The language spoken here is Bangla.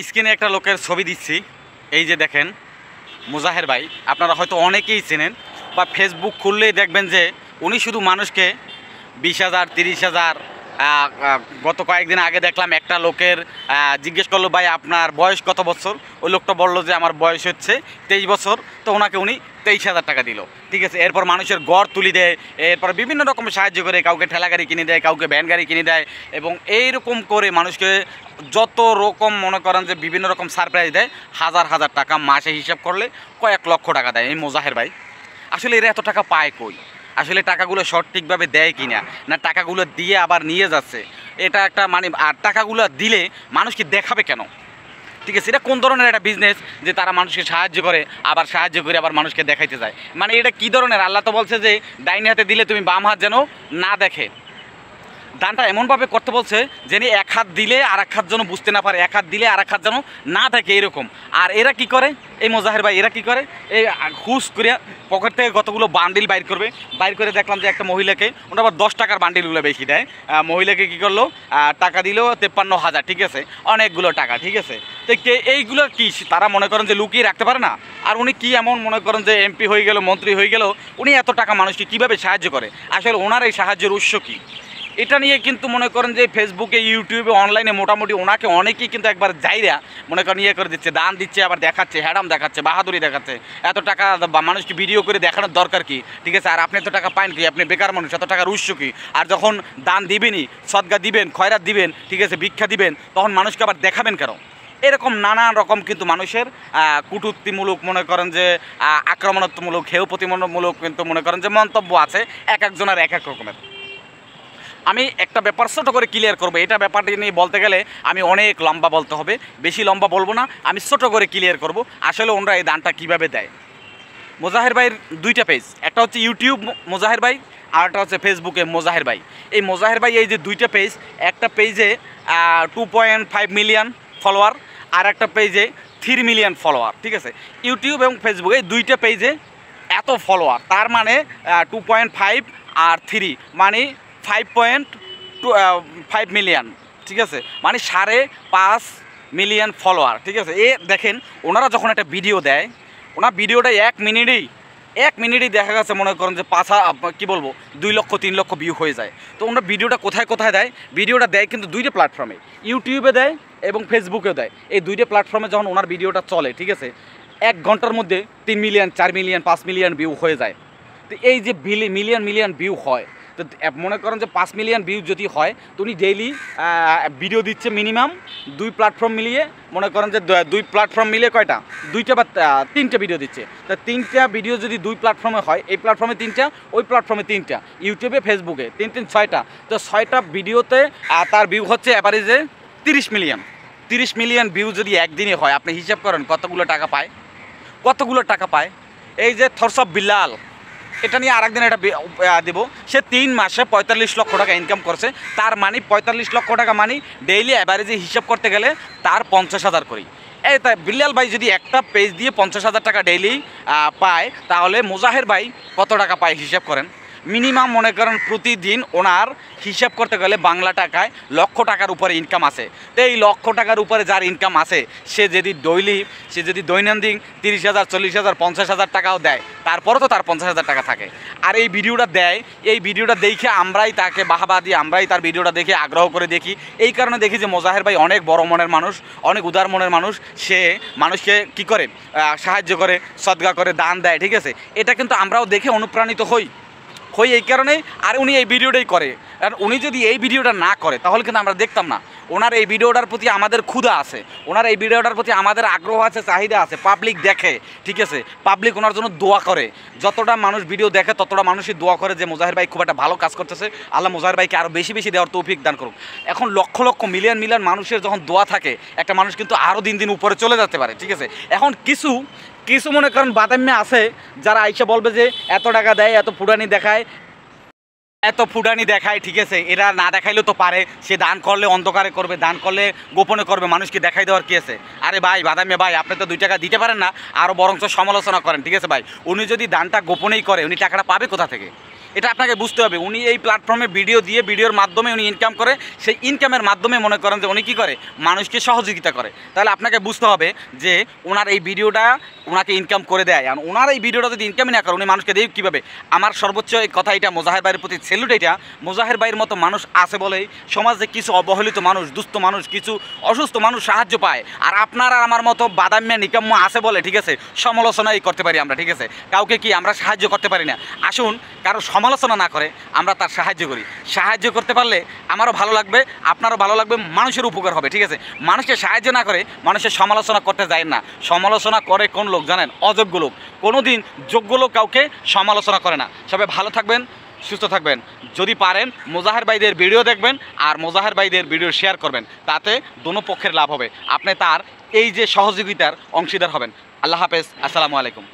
স্ক্রিনে একটা লোকের ছবি দিচ্ছি, এই যে দেখেন মুজাহের ভাই। আপনারা হয়তো অনেকেই চেনেন বা ফেসবুক খুললেই দেখবেন যে উনি শুধু মানুষকে 20,000 30,000। গত কয়েকদিন আগে দেখলাম একটা লোকের জিজ্ঞেস করলো, ভাই আপনার বয়স কত বছর? ওই লোকটা বললো যে আমার বয়স হচ্ছে 23 বছর। তো ওনাকে উনি 23,000 টাকা দিল, ঠিক আছে। এরপর মানুষের গড় তুলি দেয়, এরপর বিভিন্ন রকমের সাহায্য করে, কাউকে ঠেলা গাড়ি কিনে দেয়, কাউকে ভ্যান গাড়ি কিনে দেয়, এবং এইরকম করে মানুষকে যত রকম মনে করেন যে বিভিন্ন রকম সারপ্রাইজ দেয়। হাজার হাজার টাকা মাসে হিসাব করলে কয়েক লক্ষ টাকা দেয় এই মুজাহের ভাই। আসলে এরা এত টাকা পায় কই? আসলে টাকাগুলো সঠিকভাবে দেয় কি না, না টাকাগুলো দিয়ে আবার নিয়ে যাচ্ছে, এটা একটা মানে। আর টাকাগুলো দিলে মানুষকে দেখাবে কেন? ঠিক আছে, এটা কোন ধরনের একটা বিজনেস যে তারা মানুষকে সাহায্য করে আবার মানুষকে দেখাইতে যায়? মানে এটা কি ধরনের? আল্লাহ তো বলছে যে ডাইনে হাতে দিলে তুমি বাম হাত যেন না দেখে। দানটা এমনভাবে করতে বলছে যেন এক হাত দিলে আর এক হাত যেন বুঝতে না পারে, এক হাত দিলে আর এক হাত যেন না থাকে এরকম। আর এরা কি করে, এই মুজাহের ভাই এরা কি করে, এই হুস করিয়া পকেট থেকে কতগুলো বান্ডিল বাইর করবে। বাইর করে দেখলাম যে একটা মহিলাকে, ওটা আবার 10 টাকার বান্ডিলগুলো বেশি দেয়। মহিলাকে কী করলো, টাকা দিল 53,000, ঠিক আছে, অনেকগুলো টাকা, ঠিক আছে। তো এইগুলো কি তারা মনে করেন যে লুকিয়ে রাখতে পারে না? আর উনি কি এমন মনে করেন যে এমপি হয়ে গেল, মন্ত্রী হয়ে গেল, উনি এত টাকা মানুষকে কীভাবে সাহায্য করে? আসলে ওনার এই সাহায্যের উৎস কী? এটা নিয়ে কিন্তু মনে করেন যে ফেসবুকে, ইউটিউবে, অনলাইনে মোটামুটি ওনাকে অনেকেই কিন্তু একবার যাইরা মনে করেন ইয়ে করে দিচ্ছে, দান দিচ্ছে, আবার দেখাচ্ছে, হ্যাডাম দেখাচ্ছে, বাহাদুরি দেখাচ্ছে। এত টাকা মানুষকে ভিডিও করে দেখানোর দরকার কি? ঠিক আছে, আর আপনি এত টাকা পান কি? আপনি বেকার মানুষ, এত টাকার উৎস কি? আর যখন দান দিবেনই, সদগা দিবেন, খয়রাত দিবেন, ঠিক আছে, ভিক্ষা দিবেন, তখন মানুষকে আবার দেখাবেন কেন? এরকম নানান রকম কিন্তু মানুষের কটূক্তিমূলক মনে করেন যে আক্রমণাত্মকমূলক, হেয় প্রতিমূলক কিন্তু মনে করেন যে মন্তব্য আছে, এক একজনের এক এক রকমের। আমি একটা ব্যাপার ছোট করে ক্লিয়ার করবো, এটা ব্যাপারটি নিয়ে বলতে গেলে আমি অনেক লম্বা বলতে হবে, বেশি লম্বা বলবো না, আমি ছোট করে ক্লিয়ার করব আসলে ওনারা এই দানটা কীভাবে দেয়। মুজাহের ভাইয়ের দুইটা পেজ, একটা হচ্ছে ইউটিউব মুজাহের ভাই, আর একটা হচ্ছে ফেসবুকে মুজাহের ভাই। এই মুজাহের ভাই এই যে দুইটা পেজ, একটা পেজে 2.5 মিলিয়ন ফলোয়ার, আর একটা পেজে 3 মিলিয়ন ফলোয়ার, ঠিক আছে। ইউটিউব এবং ফেসবুকে এই দুইটা পেজে এত ফলোয়ার, তার মানে 2.5 আর 3 মানে 5.5 মিলিয়ন, ঠিক আছে, মানে 5.5 মিলিয়ন ফলোয়ার, ঠিক আছে। দেখেন ওনারা যখন একটা ভিডিও দেয়, ওনার ভিডিওটা এক মিনিটেই দেখা গেছে মনে করেন যে কী বলবো 2 লক্ষ 3 লক্ষ ভিউ হয়ে যায়। তো ওনারা ভিডিওটা কোথায় কোথায় দেয়? ভিডিওটা দেয় কিন্তু দুইটা প্ল্যাটফর্মে, ইউটিউবে দেয় এবং ফেসবুকেও দেয়। এই দুইটা প্ল্যাটফর্মে যখন ওনার ভিডিওটা চলে, ঠিক আছে, 1 ঘন্টার মধ্যে 3 মিলিয়ন 4 মিলিয়ন 5 মিলিয়ন ভিউ হয়ে যায়। তো এই যে মিলিয়ন ভিউ হয়, তো মনে করেন যে 5 মিলিয়ন ভিউ যদি হয়, তো উনি ডেইলি ভিডিও দিচ্ছে মিনিমাম 2 প্ল্যাটফর্ম মিলিয়ে, মনে করেন যে 2 প্ল্যাটফর্ম মিলিয়ে কয়টা, 2টা বা 3টে ভিডিও দিচ্ছে। তো 3টা ভিডিও যদি 2 প্ল্যাটফর্মে হয়, এই প্ল্যাটফর্মে 3টা, ওই প্ল্যাটফর্মে 3টা, ইউটিউবে ফেসবুকে 3 6টা। তো 6টা ভিডিওতে তার ভিউ হচ্ছে অ্যাভারেজে 30 মিলিয়ন। 30 মিলিয়ন ভিউ যদি একদিনে হয়, আপনি হিসাব করেন কতগুলো টাকা পায়। এই যে থরসব বিল্লাল, এটা নিয়ে আরেকদিন এটা দেবো, সে 3 মাসে 45 লক্ষ টাকা ইনকাম করছে। তার মানে 45 লক্ষ টাকা মানে ডেইলি অ্যাভারেজে হিসাব করতে গেলে তার 50,000 করি। এই তাই বিল্লাল ভাই যদি একটা পেজ দিয়ে 50,000 টাকা ডেইলি পায়, তাহলে মুজাহের ভাই কত টাকা পায় হিসাব করেন। মিনিমাম মনে করেন প্রতিদিন ওনার হিসাব করতে গেলে বাংলা টাকায় লক্ষ টাকার উপরে ইনকাম আছে। তো এই লক্ষ টাকার উপরে যার ইনকাম আছে, সে যদি দৈনন্দিন 30,000 40,000 50,000 টাকাও দেয়, তারপরও তো তার 50,000 টাকা থাকে। আর এই ভিডিওটা দেয়, এই ভিডিওটা দেখে আমরাই তাকে বাহাবা দিই, আমরাই তার ভিডিওটা দেখে আগ্রহ করে দেখি। এই কারণে দেখি যে মুজাহের ভাই অনেক বড় মনের মানুষ, অনেক উদার মনের মানুষ। সে মানুষকে কি করে, সাহায্য করে, সদগা করে, দান দেয়, ঠিক আছে। এটা কিন্তু আমরাও দেখে অনুপ্রাণিত হই এই কারণেই। আর উনি এই ভিডিওটাই করে, আর উনি যদি এই ভিডিওটা না করে তাহলে কিন্তু আমরা দেখতাম না। ওনার এই ভিডিওটার প্রতি আমাদের ক্ষুধা আছে, ওনার এই ভিডিওটার প্রতি আমাদের আগ্রহ আছে, চাহিদা আছে, পাবলিক দেখে, ঠিক আছে, পাবলিক ওনার জন্য দোয়া করে। যতটা মানুষ ভিডিও দেখে ততটা মানুষই দোয়া করে যে মুজাহের ভাই খুব একটা ভালো কাজ করতেছে, আল্লাহ মুজাহের ভাইকে আরও বেশি বেশি দেওয়ার তৌফিক দান করুক। এখন লক্ষ লক্ষ মিলিয়ন মানুষের যখন দোয়া থাকে, একটা মানুষ কিন্তু আরও দিন দিন উপরে চলে যেতে পারে, ঠিক আছে। এখন কিছু মনে করেন বাদাম্যে আছে যারা আইসা বলবে যে এত টাকা দেয়, এত ফুটানি দেখায়, ঠিক আছে, এরা না দেখাইলেও তো পারে, সে দান করলে অন্ধকারে করবে, দান করলে গোপনে করবে, মানুষকে দেখাই দেওয়ার কি আছে? আরে ভাই বাদামে ভাই, আপনি তো 2 টাকা দিতে পারেন না, আরও বরঞ্চ সমালোচনা করেন, ঠিক আছে ভাই। উনি যদি দানটা গোপনেই করে, উনি টাকাটা পাবে কোথা থেকে? এটা আপনাকে বুঝতে হবে। উনি এই প্ল্যাটফর্মে ভিডিও দিয়ে ভিডিওর মাধ্যমে উনি ইনকাম করে, সেই ইনকামের মাধ্যমে মনে করেন যে উনি কী করে, মানুষকে সহযোগিতা করে। তাহলে আপনাকে বুঝতে হবে যে ওনার এই ভিডিওটা ওনাকে ইনকাম করে দেয়, আর ওনার এই ভিডিওটা যদি ইনকামই না করে উনি মানুষকে দেয় কীভাবে? আমার সর্বোচ্চ এই কথা এটা, মোজাহের ভাইয়ের প্রতি সেলুট। এটা মোজাহের ভাইয়ের মতো মানুষ আছে বলেই সমাজে কিছু অবহেলিত মানুষ, দুস্থ মানুষ, কিছু অসুস্থ মানুষ সাহায্য পায়। আর আপনার আর আমার মতো বাদাম্যা নিকাম্য আছে বলে, ঠিক আছে, সমালোচনাই করতে পারি আমরা, ঠিক আছে। কাউকে কি আমরা সাহায্য করতে পারি না? আসুন কারো সমালোচনা না করে আমরা তার সাহায্য করি। সাহায্য করতে পারলে আমারও ভালো লাগবে, আপনারও ভালো লাগবে, মানুষের উপকার হবে, ঠিক আছে। মানুষকে সাহায্য না করে মানুষের সমালোচনা করতে যায় না। সমালোচনা করে কোন লোক জানেন? অযোগ্য লোক। কোনো দিন যোগ্য লোক কাউকে সমালোচনা করে না। সবাই ভালো থাকবেন, সুস্থ থাকবেন। যদি পারেন মোজাহের ভাইদের ভিডিও দেখবেন আর মোজাহের ভাইদের ভিডিও শেয়ার করবেন, তাতে দোনো পক্ষের লাভ হবে। আপনি তার এই যে সহযোগিতার অংশীদার হবেন। আল্লাহ হাফেজ, আসসালামু আলাইকুম।